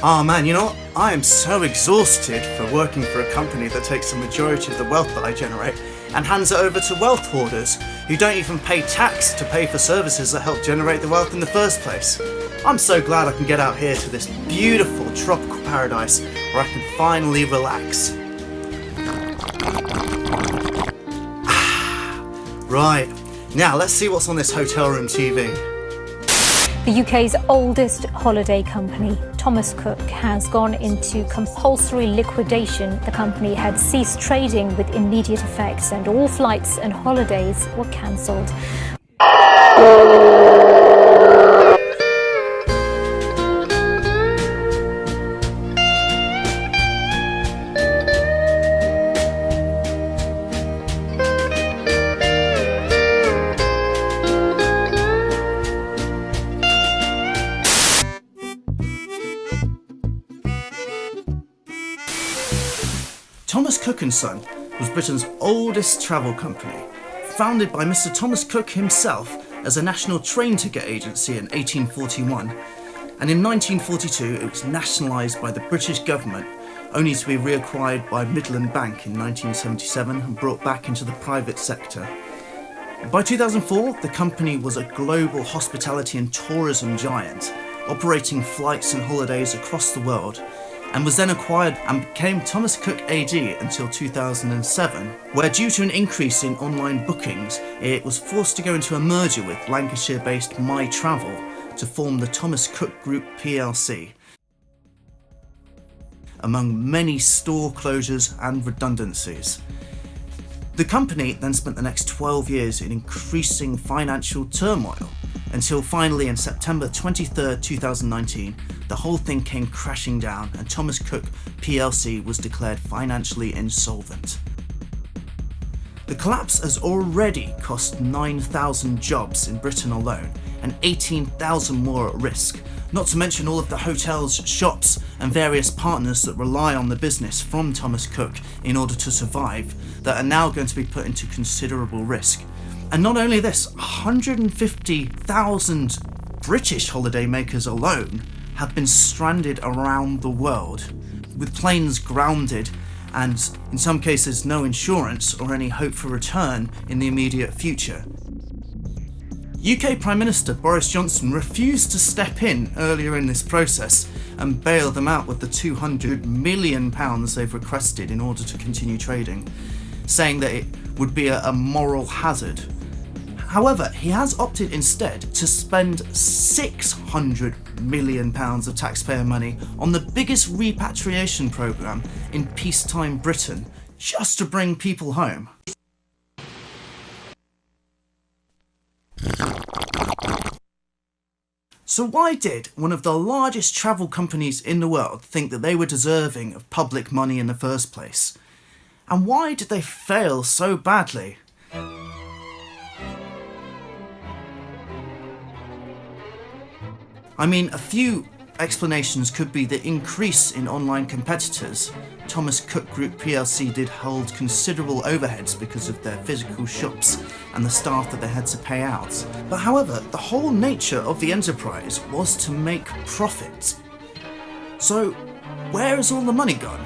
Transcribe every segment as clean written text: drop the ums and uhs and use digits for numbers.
Oh man, you know what? I am so exhausted for working for a company that takes the majority of the wealth that I generate and hands it over to wealth hoarders who don't even pay tax to pay for services that help generate the wealth in the first place. I'm so glad I can get out here to this beautiful tropical paradise where I can finally relax. Right, now let's see what's on this hotel room TV. The UK's oldest holiday company, Thomas Cook, has gone into compulsory liquidation. The company had ceased trading with immediate effect, and all flights and holidays were cancelled. Thomas Cook & Son was Britain's oldest travel company, founded by Mr. Thomas Cook himself as a national train ticket agency in 1841, and in 1942 it was nationalised by the British government, only to be reacquired by Midland Bank in 1977 and brought back into the private sector. By 2004, the company was a global hospitality and tourism giant, operating flights and holidays across the world, and was then acquired and became Thomas Cook AG until 2007, where due to an increase in online bookings, it was forced to go into a merger with Lancashire-based My Travel to form the Thomas Cook Group plc, among many store closures and redundancies. The company then spent the next 12 years in increasing financial turmoil, until finally in September 23rd, 2019, the whole thing came crashing down and Thomas Cook plc was declared financially insolvent. The collapse has already cost 9,000 jobs in Britain alone and 18,000 more at risk, not to mention all of the hotels, shops and various partners that rely on the business from Thomas Cook in order to survive that are now going to be put into considerable risk. And not only this, 150,000 British holidaymakers alone have been stranded around the world, with planes grounded and, in some cases, no insurance or any hope for return in the immediate future. UK Prime Minister Boris Johnson refused to step in earlier in this process and bail them out with the £200 million they've requested in order to continue trading, saying that it would be a moral hazard. However, he has opted instead to spend £600 million of taxpayer money on the biggest repatriation programme in peacetime Britain, just to bring people home. So why did one of the largest travel companies in the world think that they were deserving of public money in the first place? And why did they fail so badly? I mean, a few explanations could be the increase in online competitors. Thomas Cook Group plc did hold considerable overheads because of their physical shops and the staff that they had to pay out. But however, the whole nature of the enterprise was to make profit. So, where has all the money gone?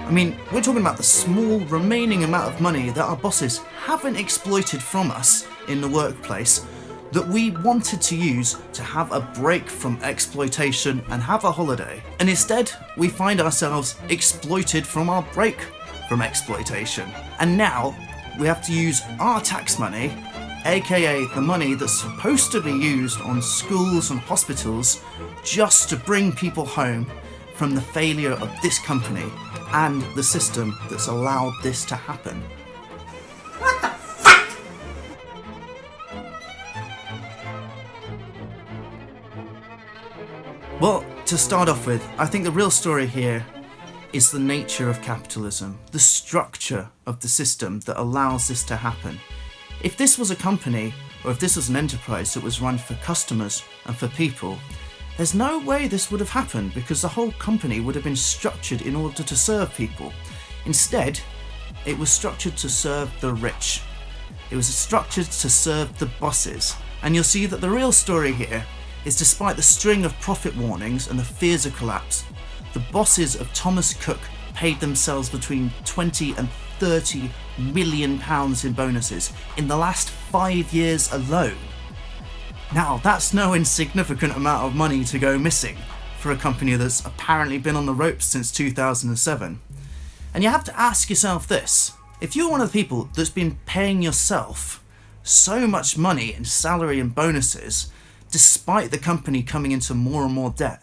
I mean, we're talking about the small remaining amount of money that our bosses haven't exploited from us in the workplace, that we wanted to use to have a break from exploitation and have a holiday. And instead, we find ourselves exploited from our break from exploitation. And now, we have to use our tax money, aka the money that's supposed to be used on schools and hospitals, just to bring people home from the failure of this company and the system that's allowed this to happen. Well, to start off with, I think the real story here is the nature of capitalism, the structure of the system that allows this to happen. If this was a company, or if this was an enterprise that was run for customers and for people, there's no way this would have happened because the whole company would have been structured in order to serve people. Instead, it was structured to serve the rich. It was structured to serve the bosses. And you'll see that the real story here is despite the string of profit warnings and the fears of collapse, the bosses of Thomas Cook paid themselves between 20 and 30 million pounds in bonuses in the last 5 years alone. Now, that's no insignificant amount of money to go missing for a company that's apparently been on the ropes since 2007. And you have to ask yourself this: if you're one of the people that's been paying yourself so much money in salary and bonuses, despite the company coming into more and more debt,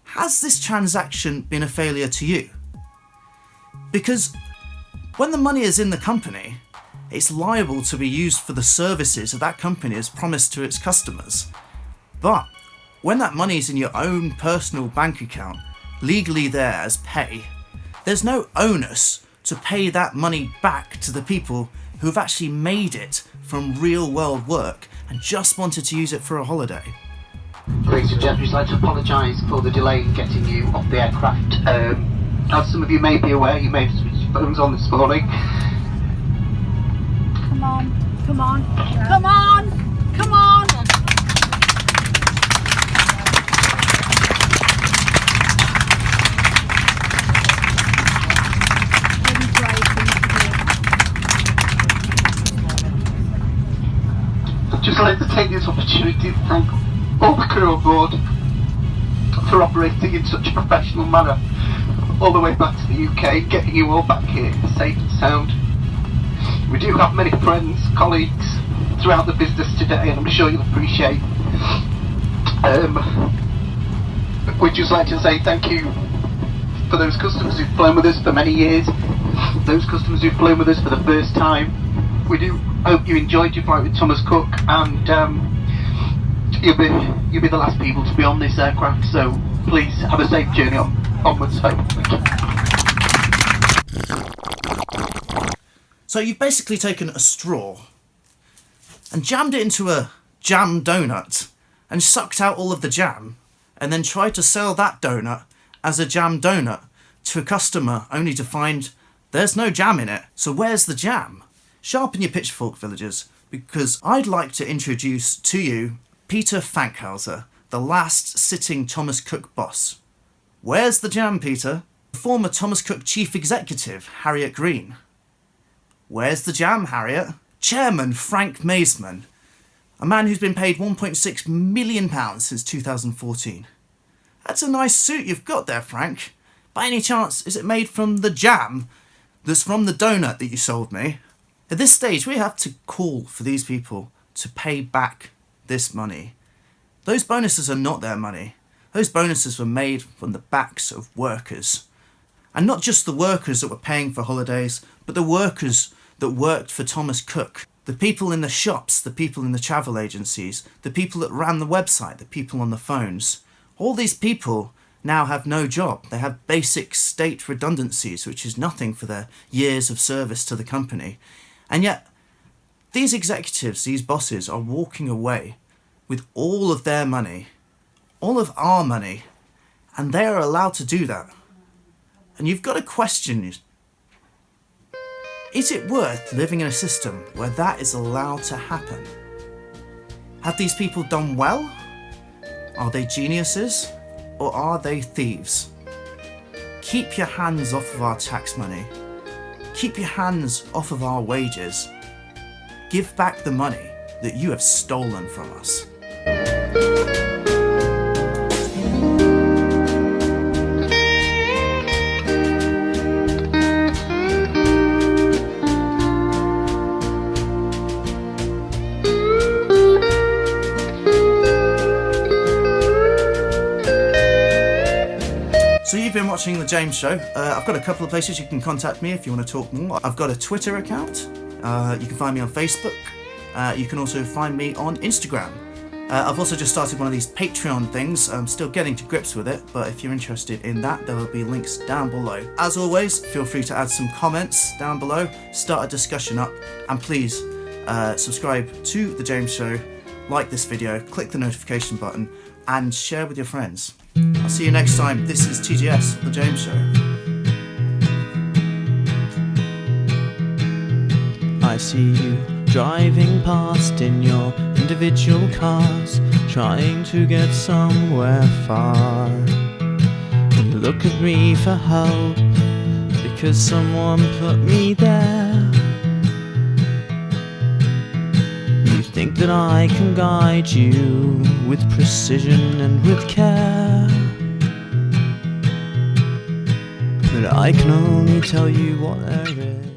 has this transaction been a failure to you? Because when the money is in the company, it's liable to be used for the services that company has promised to its customers. But when that money is in your own personal bank account, legally there as pay, there's no onus to pay that money back to the people who have actually made it from real world work and just wanted to use it for a holiday. Ladies and gentlemen, I'd like to apologise for the delay in getting you off the aircraft. As some of you may be aware, you may have switched your phones on this morning. Come on, come on, come on, come on! I'd just like to take this opportunity to thank all the crew on board for operating in such a professional manner all the way back to the UK, getting you all back here safe and sound. We do have many friends, colleagues throughout the business today, and I'm sure you'll appreciate. We'd just like to say thank you for those customers who've flown with us for many years, those customers who've flown with us for the first time. We do hope you enjoyed your flight with Thomas Cook, and you'll be the last people to be on this aircraft, so please have a safe journey onwards home. Thank you. So you've basically taken a straw and jammed it into a jam donut and sucked out all of the jam, and then tried to sell that donut as a jam donut to a customer only to find there's no jam in it. So where's the jam? Sharpen your pitchfork, villagers, because I'd like to introduce to you 𝒃𝒂𝒏𝒅𝒐𝒏𝒆𝒅, the last sitting Thomas Cook boss. Where's the jam, Peter? Former Thomas Cook Chief Executive, Harriet Green. Where's the jam, Harriet? Chairman Frank Maisman, a man who's been paid £1.6 million since 2014. That's a nice suit you've got there, Frank. By any chance, is it made from the jam that's from the donut that you sold me? At this stage, we have to call for these people to pay back this money. Those bonuses are not their money. Those bonuses were made from the backs of workers. And not just the workers that were paying for holidays, but the workers that worked for Thomas Cook. The people in the shops, the people in the travel agencies, the people that ran the website, the people on the phones. All these people now have no job. They have basic state redundancies, which is nothing for their years of service to the company. And yet, these executives, these bosses, are walking away with all of their money, all of our money, and they are allowed to do that. And you've got to question, is it worth living in a system where that is allowed to happen? Have these people done well? Are they geniuses? Or are they thieves? Keep your hands off of our tax money. Keep your hands off of our wages. Give back the money that you have stolen from us. So you've been watching The James Show. I've got a couple of places you can contact me if you want to talk more. I've got a Twitter account. You can find me on Facebook. You can also find me on Instagram. I've also just started one of these Patreon things. I'm still getting to grips with it, but if you're interested in that, there will be links down below. As always, feel free to add some comments down below, start a discussion up, and please subscribe to The James Show, like this video, click the notification button, and share with your friends. I'll see you next time. This is TGS, The James Show. I see you driving past in your individual cars, trying to get somewhere far. You look at me for help because someone put me there. You think that I can guide you with precision and with care, but I can only tell you what there is.